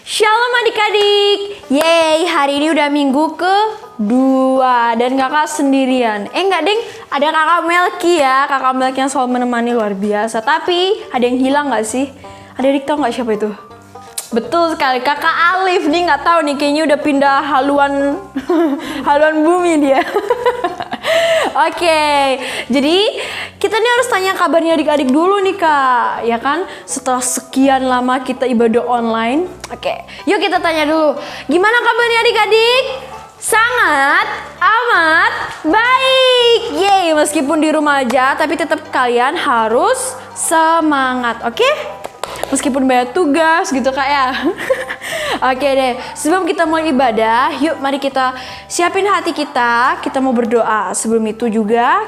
Shalom adik-adik. Yeay, hari ini udah minggu kedua dan kakak sendirian. Enggak deng, ada kakak Melki ya. Kakak Melki yang selalu menemani, luar biasa. Tapi ada yang hilang gak sih? Adik-adik tahu gak siapa itu? Betul sekali, kakak Alif nih, nggak tahu nih, kayaknya udah pindah haluan haluan bumi dia. Oke, jadi kita nih harus tanya kabarnya adik-adik dulu nih kak, ya kan? Setelah sekian lama kita ibadah online, oke, yuk kita tanya dulu, gimana kabarnya adik-adik? Sangat amat baik, yeay, meskipun di rumah aja, tapi tetap kalian harus semangat, oke? Meskipun banyak tugas gitu kak ya. Oke deh, sebelum kita mulai ibadah, yuk mari kita siapin hati kita mau berdoa. Sebelum itu juga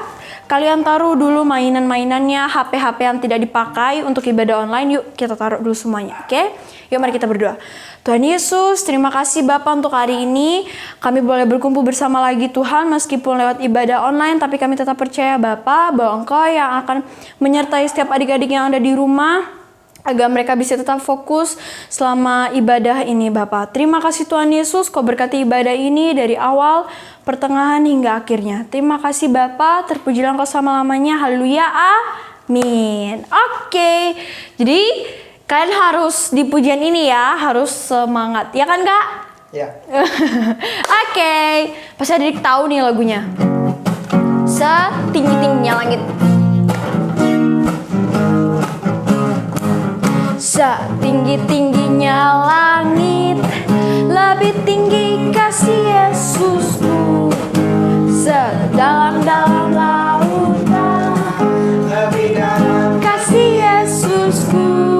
kalian taruh dulu mainan-mainannya, HP-HP yang tidak dipakai untuk ibadah online, yuk kita taruh dulu semuanya, oke? Yuk mari kita berdoa. Tuhan Yesus, terima kasih Bapa untuk hari ini. Kami boleh berkumpul bersama lagi Tuhan, meskipun lewat ibadah online, tapi kami tetap percaya Bapa bahwa Engkau yang akan menyertai setiap adik-adik yang ada di rumah, agar mereka bisa tetap fokus selama ibadah ini Bapa. Terima kasih Tuhan Yesus, Kau berkati ibadah ini dari awal, pertengahan hingga akhirnya. Terima kasih Bapa, terpujilah Engkau selama-lamanya. Haleluya, amin. Oke, jadi kalian harus di pujian ini ya, harus semangat. Ya kan Kak? Ya. Oke, pasti adik tahu nih lagunya. Setinggi-tingginya langit. Setinggi-tingginya langit, lebih tinggi kasih Yesusku. Sedalam-dalam lautan, Lebih dalam kasih Yesusku.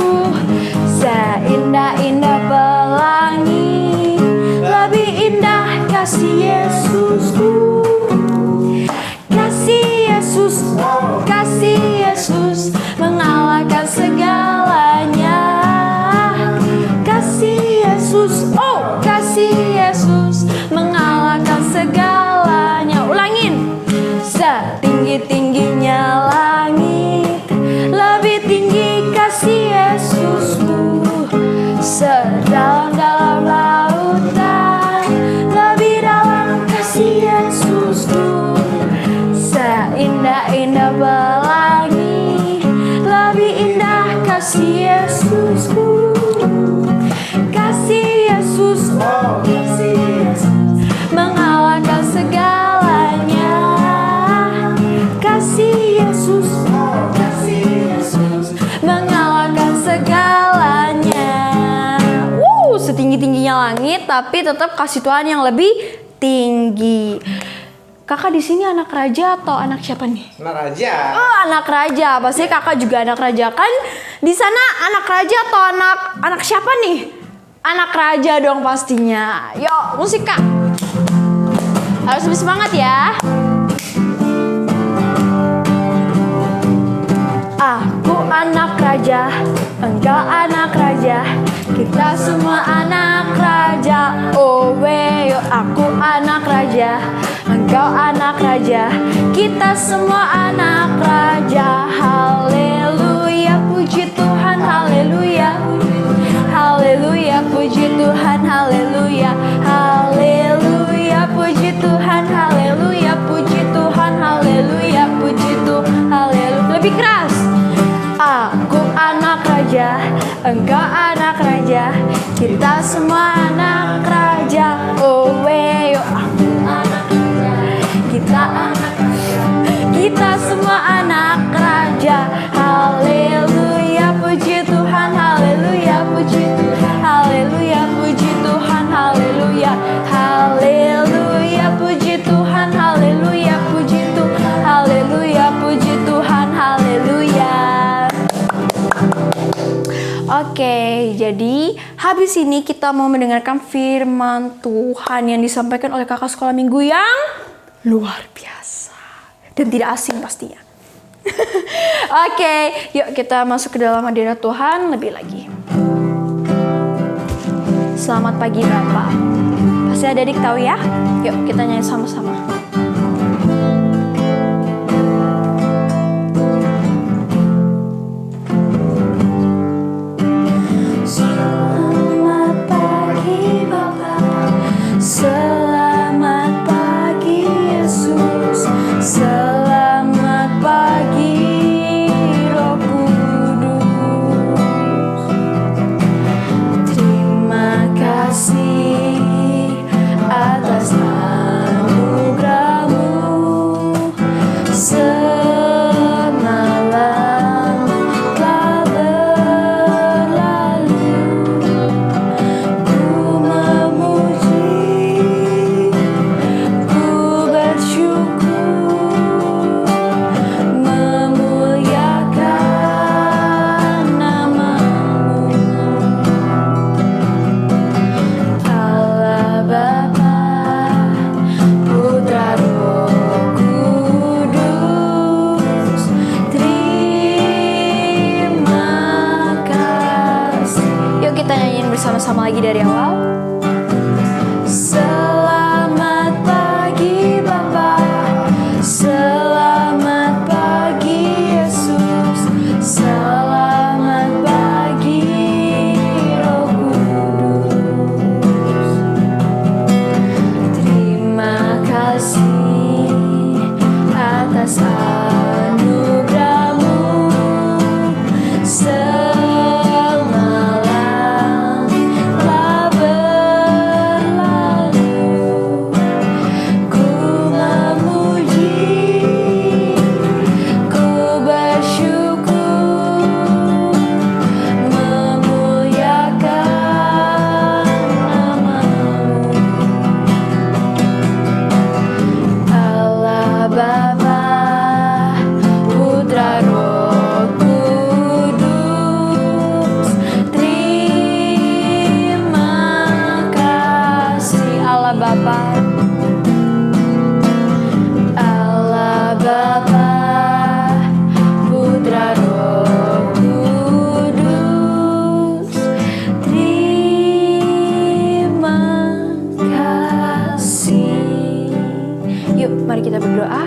Seindah-indah pelangi, lebih indah kasih Yesusku. Kasih Yesus, kasih Yesus mengalahkan segalanya. Kasih Yesus, oh kasih Yesus mengalahkan segalanya. Ulangin. Setinggi-tingginya langit, lebih tinggi kasih Yesusku. Sedalam-dalam lautan, lebih dalam kasih Yesusku. Seindah-indah pelangi, lebih indah kasih Yesusku. Kasih Yesus, oh kasih Yesus mengalahkan segalanya. Kasih Yesus, oh kasih Yesus mengalahkan segalanya. Setinggi-tingginya langit, tapi tetap kasih Tuhan yang lebih tinggi. Kakak di sini anak raja atau anak siapa nih? anak raja. Oh, anak raja. Pasti kakak juga anak raja kan? Di sana anak raja atau anak siapa nih? Anak raja dong pastinya. Yuk, musik kak. Harus lebih semangat ya. Aku anak raja, engkau anak raja, kita semua anak raja. Oh weyo, aku anak raja, engkau anak raja, kita semua anak raja. Haleluya, puji Tuhan, haleluya. Haleluya, puji Tuhan, haleluya. Haleluya, puji Tuhan, haleluya. Puji Tuhan, haleluya. Puji Tuhan, haleluya. Lebih keras. Aku anak raja, engkau anak raja, kita semua anak raja. Oh weyo, aku anak raja, kita anak raja, kita semua anak raja. Haleluya, puji Tuhan, haleluya. Puji Tuhan, haleluya. Puji Tuhan, haleluya. Haleluya, puji Tuhan, haleluya. Puji Tuhan, haleluya. Puji Tuhan, haleluya. Oke, jadi habis ini kita mau mendengarkan firman Tuhan yang disampaikan oleh kakak sekolah minggu yang luar biasa dan tidak asing pastinya. Oke, yuk kita masuk ke dalam hadirat Tuhan lebih lagi. Selamat pagi Bapak. Pasti adik tahu ya? Yuk kita nyanyi sama-sama. Selamat pagi sama-sama lagi dari awal. Selamat pagi Bapa, selamat pagi Yesus, selamat pagi Roh Kudus. Terima kasih atas anugerah-Mu semalam telah berlalu. Ku memuji, ku bersyukur, memuliakan nama-Mu. Allah Bapa, Putra Roh Kudus, terima kasih. Allah Bapa, Allah Bapa, Putra Roh Kudus, terima kasih. Yuk, mari kita berdoa.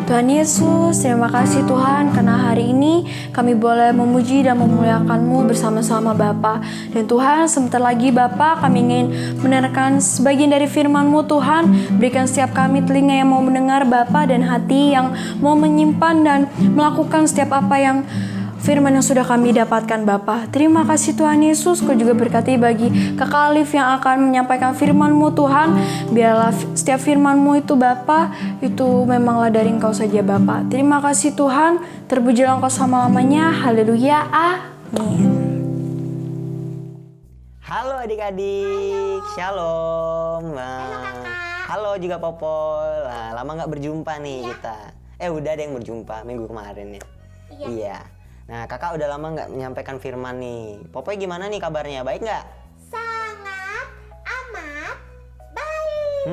Tuhan Yesus, terima kasih Tuhan karena hari ini kami boleh memuji dan memuliakan-Mu bersama-sama Bapa. Dan Tuhan, sebentar lagi Bapa, kami ingin mendengarkan sebagian dari firman-Mu Tuhan. Berikan setiap kami telinga yang mau mendengar Bapa dan hati yang mau menyimpan dan melakukan setiap apa yang firman yang sudah kami dapatkan Bapa. Terima kasih Tuhan Yesus. Kau juga berkati bagi Kakak Alif yang akan menyampaikan firman-Mu Tuhan. Biarlah setiap firman-Mu itu Bapa, itu memanglah dari Engkau saja Bapa. Terima kasih Tuhan. Terpujilah Engkau selama-lamanya. Haleluya. Amin. Halo adik-adik, shalom. Halo juga Popol. Nah, lama nggak berjumpa nih kita. Udah ada yang berjumpa minggu kemarin ya. Iya. Nah, kakak udah lama nggak menyampaikan firman nih. Popoy gimana nih kabarnya? Baik nggak? Sangat amat baik.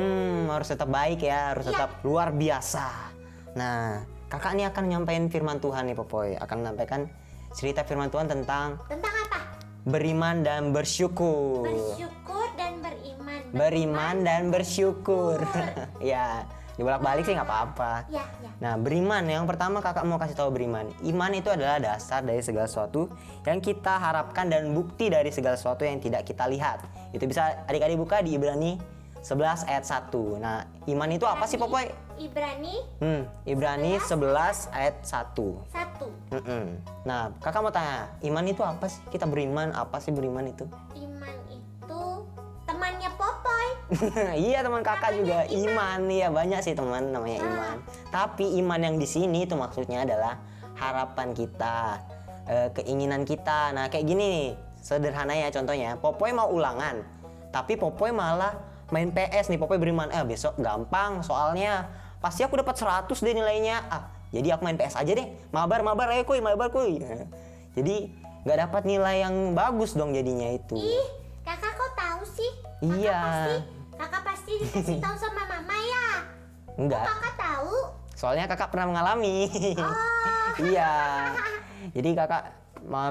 Harus tetap baik ya, harus tetap luar biasa. Nah, kakak nih akan nyampaikan firman Tuhan nih Popoy. Akan menyampaikan cerita firman Tuhan tentang Tentang apa? beriman dan bersyukur. Bersyukur dan beriman. Beriman dan bersyukur. Ya, dibolak-balik sih nggak apa-apa. Ya. Nah, beriman yang pertama kakak mau kasih tahu beriman. Iman itu adalah dasar dari segala sesuatu yang kita harapkan dan bukti dari segala sesuatu yang tidak kita lihat. Itu bisa adik-adik buka di Ibrani 11 ayat 1. Nah, iman itu apa sih Popoy? Ibrani Ibrani 11 ayat 1. 1. Nah, kakak mau tanya, iman itu apa sih? Kita beriman, apa sih beriman itu? Iman itu temannya Popoy. Iya, teman kakak juga iman. Iya, banyak sih teman namanya iman. Tapi iman yang di sini itu maksudnya adalah harapan kita, keinginan kita. Nah, kayak gini nih, sederhana ya contohnya. Popoy mau ulangan, tapi Popoy malah main PS nih. Popoy beriman, besok gampang soalnya pasti aku dapat 100 deh nilainya. Jadi aku main PS aja deh. Mabar ayo kuy, mabar kuy. Jadi nggak dapat nilai yang bagus dong jadinya itu. Ih, kakak kok tahu sih? Iya. Kakak pasti dikasih tahu sama mama ya. Enggak. Kakak tahu? Soalnya kakak pernah mengalami. Iya. Jadi kakak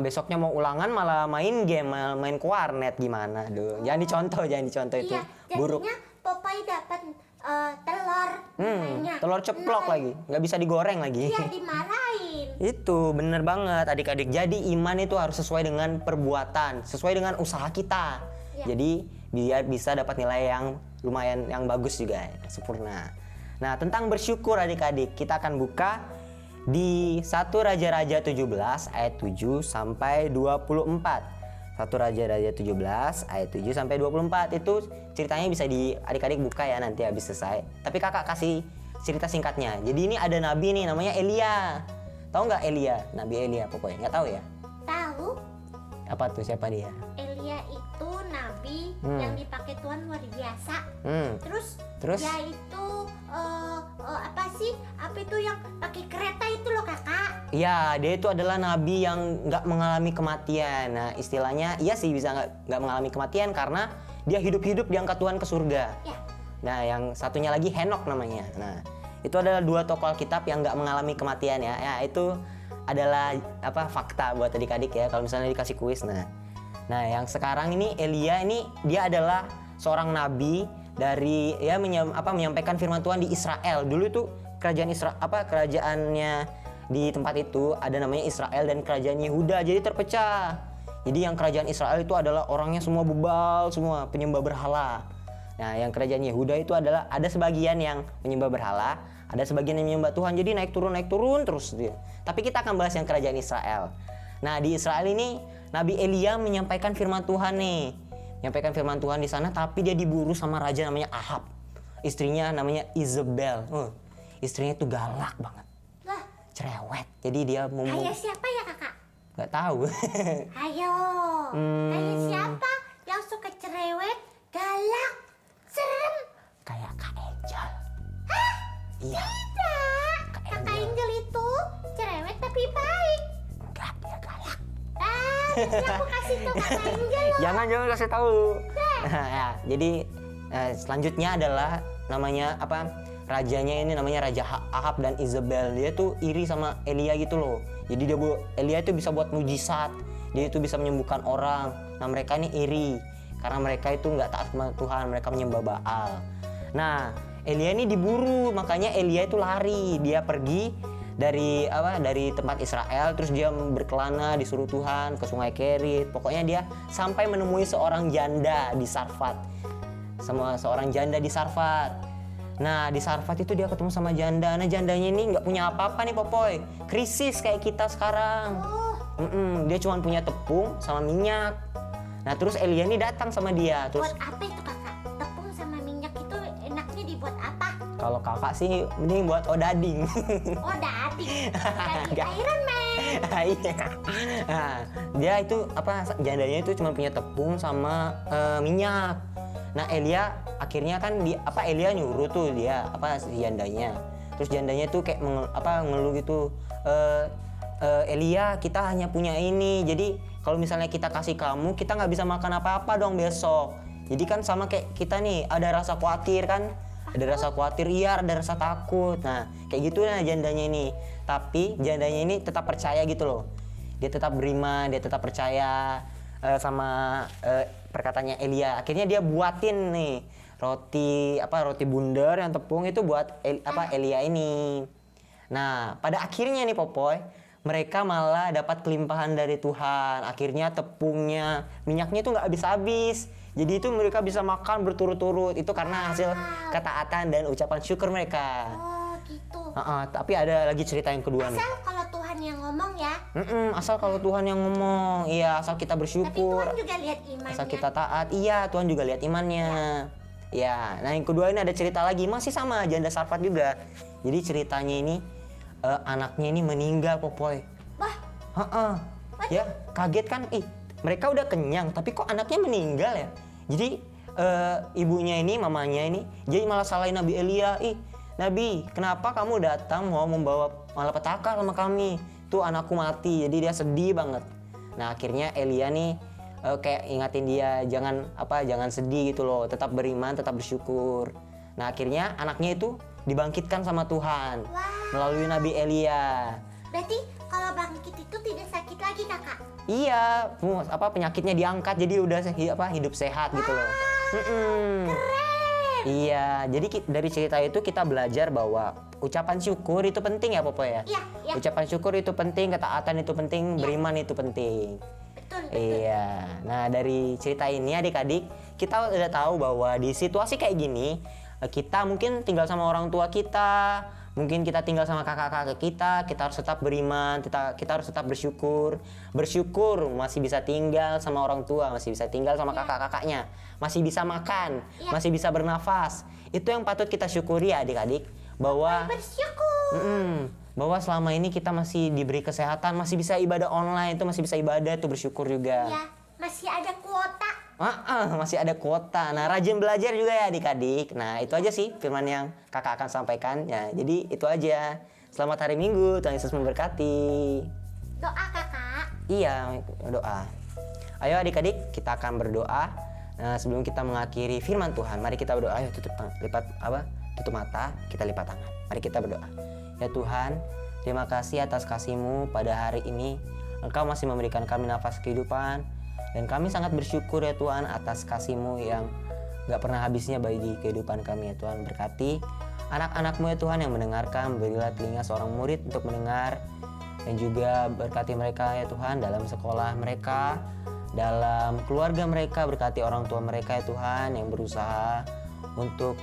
besoknya mau ulangan malah main game, main warnet gimana? Aduh, jangan dicontoh itu. Iya, Buruk. jadinya Popoy dapat telur. Telur ceplok lagi, nggak bisa digoreng lagi. Iya, dimarahin. Itu bener banget adik-adik. Jadi iman itu harus sesuai dengan perbuatan, sesuai dengan usaha kita. Ya. Jadi biar bisa dapat nilai yang lumayan, yang bagus juga, sempurna. Nah, tentang bersyukur adik-adik, kita akan buka di 1 Raja-Raja 17 ayat 7 sampai 24. 1 Raja-Raja 17 ayat 7 sampai 24 itu ceritanya bisa di adik-adik buka ya nanti habis selesai. Tapi kakak kasih cerita singkatnya. Jadi ini ada nabi nih namanya Elia. Tahu nggak Elia? Nabi Elia pokoknya. Nggak tahu ya? Tahu? Apa tuh, siapa dia? Elia itu nabi yang dipakai Tuhan luar biasa. Terus? Dia itu apa sih? Apa itu yang pakai kereta itu loh kakak? Iya, dia itu adalah nabi yang nggak mengalami kematian. Nah, istilahnya iya sih bisa nggak mengalami kematian karena dia hidup-hidup diangkat Tuhan ke surga. Ya. Nah, yang satunya lagi Henok namanya. Nah, itu adalah 2 tokoh Alkitab yang nggak mengalami kematian ya. Ya, itu adalah fakta buat adik-adik ya kalau misalnya dikasih kuis. Nah, Nah, yang sekarang ini Elia ini dia adalah seorang nabi dari menyampaikan firman Tuhan di Israel. Dulu itu kerajaannya di tempat itu ada namanya Israel dan kerajaan Yehuda, jadi terpecah. Jadi yang kerajaan Israel itu adalah orangnya semua bebal, semua penyembah berhala. Nah, yang kerajaan Yehuda itu adalah ada sebagian yang menyembah berhala, ada sebagian yang menyembah Tuhan. Jadi naik turun terus dia. Tapi kita akan bahas yang kerajaan Israel. Nah, di Israel ini Nabi Elia menyampaikan firman Tuhan nih. Menyampaikan firman Tuhan di sana, tapi dia diburu sama raja namanya Ahab. Istrinya namanya Isabel. Istrinya itu galak banget. Lah, Cerewet. Jadi dia kayak siapa ya kakak? Gak tahu. Ayo, kayak siapa yang suka cerewet, galak, serem? Kayak Kak Angel. Iya. Tidak, kakak Angel itu cerewet tapi baik. Enggak, dia galak. Jadi aku kasih tuh kakak Angel loh. Jangan kasih tahu. Ya, jadi selanjutnya adalah namanya rajanya ini namanya Raja Ahab dan Isabel. Dia tuh iri sama Elia gitu loh. Jadi Elia itu bisa buat mujizat. Dia itu bisa menyembuhkan orang. Nah, mereka ini iri karena mereka itu nggak taat sama Tuhan, mereka menyembah Baal. Nah, Elia ini diburu, makanya Elia itu lari. Dia pergi dari tempat Israel, terus dia berkelana disuruh Tuhan ke Sungai Kerit. Pokoknya dia sampai menemui seorang janda di Sarfat. Seorang janda di Sarfat. Nah, di Sarfat itu dia ketemu sama janda. Nah, jandanya ini nggak punya apa-apa nih, Popoy. Krisis kayak kita sekarang. Dia cuma punya tepung sama minyak. Nah, terus Elia ini datang sama dia. Terus Buat apa itu kakak? Tepung sama minyak itu enaknya dibuat apa? kalau kakak sih mending buat odading. Oh, daging. Daging Iron Man. Iya. Nah, dia itu jandanya itu cuma punya tepung sama minyak. Nah, Elia akhirnya kan Elia nyuruh tuh dia si jandanya. Terus jandanya tuh kayak ngeluh gitu. Elia, kita hanya punya ini. Jadi kalau misalnya kita kasih kamu, kita nggak bisa makan apa-apa dong besok. Jadi kan sama kayak kita nih, ada rasa khawatir kan? Ada rasa khawatir, iya, ada rasa takut. Nah, kayak gitu nah jandanya ini. Tapi jandanya ini tetap percaya gitu loh. Dia tetap beriman, dia tetap percaya sama perkataannya Elia. Akhirnya dia buatin nih roti bundar yang tepung itu buat Elia ini. Nah, pada akhirnya nih Popoy, mereka malah dapat kelimpahan dari Tuhan. Akhirnya tepungnya, minyaknya itu nggak habis-habis. Jadi itu mereka bisa makan berturut-turut. Itu karena hasil ketaatan dan ucapan syukur mereka. Oh, gitu. Tapi ada lagi cerita yang kedua nih. Asal kalau Tuhan yang ngomong ya. Asal kalau Tuhan yang ngomong, iya, asal kita Tapi bersyukur. Tuhan juga lihat imannya. Asal kita taat, iya, Tuhan juga lihat imannya. Ya, nah yang kedua ini ada cerita lagi, masih sama janda Sarfat juga. Jadi ceritanya ini anaknya ini meninggal, Popoy. Wah, Ya, kaget kan? Mereka udah kenyang, tapi kok anaknya meninggal ya? Jadi ibunya ini, mamanya ini, jadi malah salahin Nabi Elia. Nabi, kenapa kamu datang mau membawa malapetaka sama kami? Tuh anakku mati, jadi dia sedih banget. Nah, akhirnya Elia nih kayak ingatin dia jangan sedih gitu loh, tetap beriman, tetap bersyukur. Nah, akhirnya anaknya itu dibangkitkan sama Tuhan melalui Nabi Elia. berarti kalau bangkit itu tidak sakit lagi kakak? Iya, penyakitnya diangkat jadi udah hidup sehat gitu loh. Keren. Iya, jadi dari cerita itu kita belajar bahwa ucapan syukur itu penting ya, Popo ya. Iya. Ucapan syukur itu penting, ketaatan itu penting, beriman itu penting. Betul. Iya. Nah, dari cerita ini adik-adik, kita udah tahu bahwa di situasi kayak gini, kita mungkin tinggal sama orang tua kita, mungkin kita tinggal sama kakak-kakak kita harus tetap beriman, kita harus tetap bersyukur. Bersyukur masih bisa tinggal sama orang tua, masih bisa tinggal sama kakak-kakaknya, masih bisa makan, masih bisa bernafas. Itu yang patut kita syukuri ya adik-adik, bahwa Bersyukur. bahwa selama ini kita masih diberi kesehatan, masih bisa ibadah online, itu masih bisa ibadah, itu bersyukur juga. Ya, masih ada kuota. Masih ada kuota. Nah, rajin belajar juga ya adik-adik. Nah, itu aja sih firman yang kakak akan sampaikan. Ya, jadi itu aja. Selamat hari Minggu, Tuhan Yesus memberkati. Doa kakak. Iya, doa. Ayo adik-adik, kita akan berdoa. Nah, sebelum kita mengakhiri firman Tuhan, mari kita berdoa. Ayo tutup mata, kita lipat tangan. Mari kita berdoa. Ya Tuhan, terima kasih atas kasih-Mu pada hari ini. Engkau masih memberikan kami nafas kehidupan. Dan kami sangat bersyukur ya Tuhan atas kasih-Mu yang gak pernah habisnya bagi kehidupan kami ya Tuhan. Berkati anak-anak-Mu ya Tuhan yang mendengarkan, berilah telinga seorang murid untuk mendengar. Dan juga berkati mereka ya Tuhan dalam sekolah mereka, dalam keluarga mereka, berkati orang tua mereka ya Tuhan yang berusaha untuk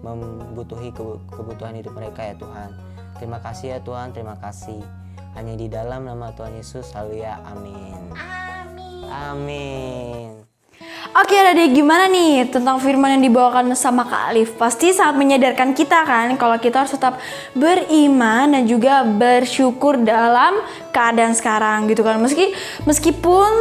membutuhi kebutuhan hidup mereka ya Tuhan. Terima kasih ya Tuhan, terima kasih. Hanya di dalam nama Tuhan Yesus, haleluya, amin. Amin. Amin. Oke adik, gimana nih tentang firman yang dibawakan sama Kak Alif? Pasti sangat menyadarkan kita kan kalau kita harus tetap beriman dan juga bersyukur dalam keadaan sekarang gitu kan. Meskipun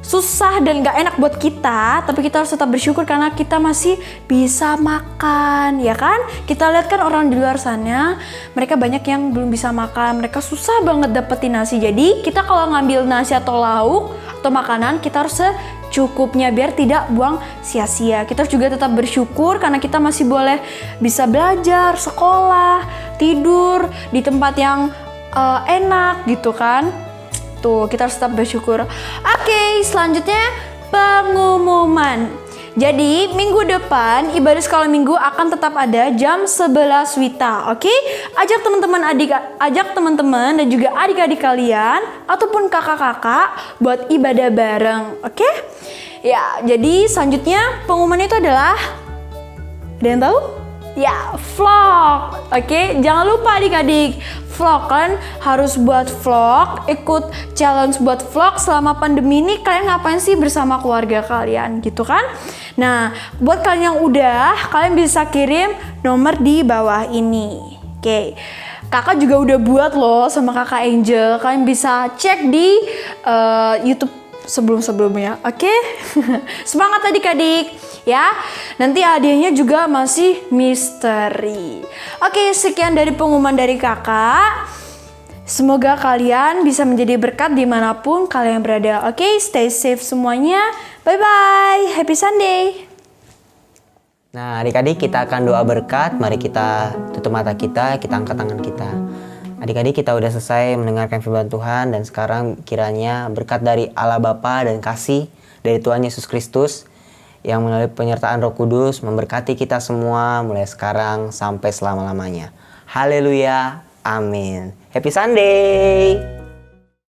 susah dan gak enak buat kita, tapi kita harus tetap bersyukur karena kita masih bisa makan, ya kan? Kita lihat kan orang di luar sana, mereka banyak yang belum bisa makan, mereka susah banget dapetin nasi. Jadi kita kalau ngambil nasi atau lauk atau makanan, kita harus secukupnya biar tidak buang sia-sia. Kita juga tetap bersyukur karena kita masih boleh bisa belajar, sekolah, tidur di tempat yang enak gitu kan. Tuh, kita harus tetap bersyukur. Oke, selanjutnya pengumuman. Jadi, minggu depan ibadah sekolah minggu akan tetap ada jam 11 WITA. Oke? Ajak teman-teman dan juga adik-adik kalian ataupun kakak-kakak buat ibadah bareng. Oke? Ya, jadi selanjutnya pengumuman itu adalah, ada yang tahu? Ya, vlog. Oke, jangan lupa adik-adik, vlog kan harus buat vlog, ikut challenge buat vlog selama pandemi ini. Kalian ngapain sih bersama keluarga kalian gitu kan? Nah, buat kalian yang udah, kalian bisa kirim nomor di bawah ini. Oke. Kakak juga udah buat loh sama Kakak Angel. Kalian bisa cek di YouTube sebelum-sebelumnya. Oke? Semangat adik-adik ya. Nanti hadiahnya juga masih misteri. Oke, sekian dari pengumuman dari kakak. Semoga kalian bisa menjadi berkat dimanapun kalian berada. Oke, stay safe semuanya. Bye-bye. Happy Sunday. Nah, adik-adik, kita akan doa berkat. Mari kita tutup mata kita angkat tangan kita. Adik-adik, kita udah selesai mendengarkan firman Tuhan, dan sekarang kiranya berkat dari Allah Bapa dan kasih dari Tuhan Yesus Kristus yang melalui penyertaan Roh Kudus memberkati kita semua mulai sekarang sampai selama-lamanya. Haleluya. Amin. Happy Sunday.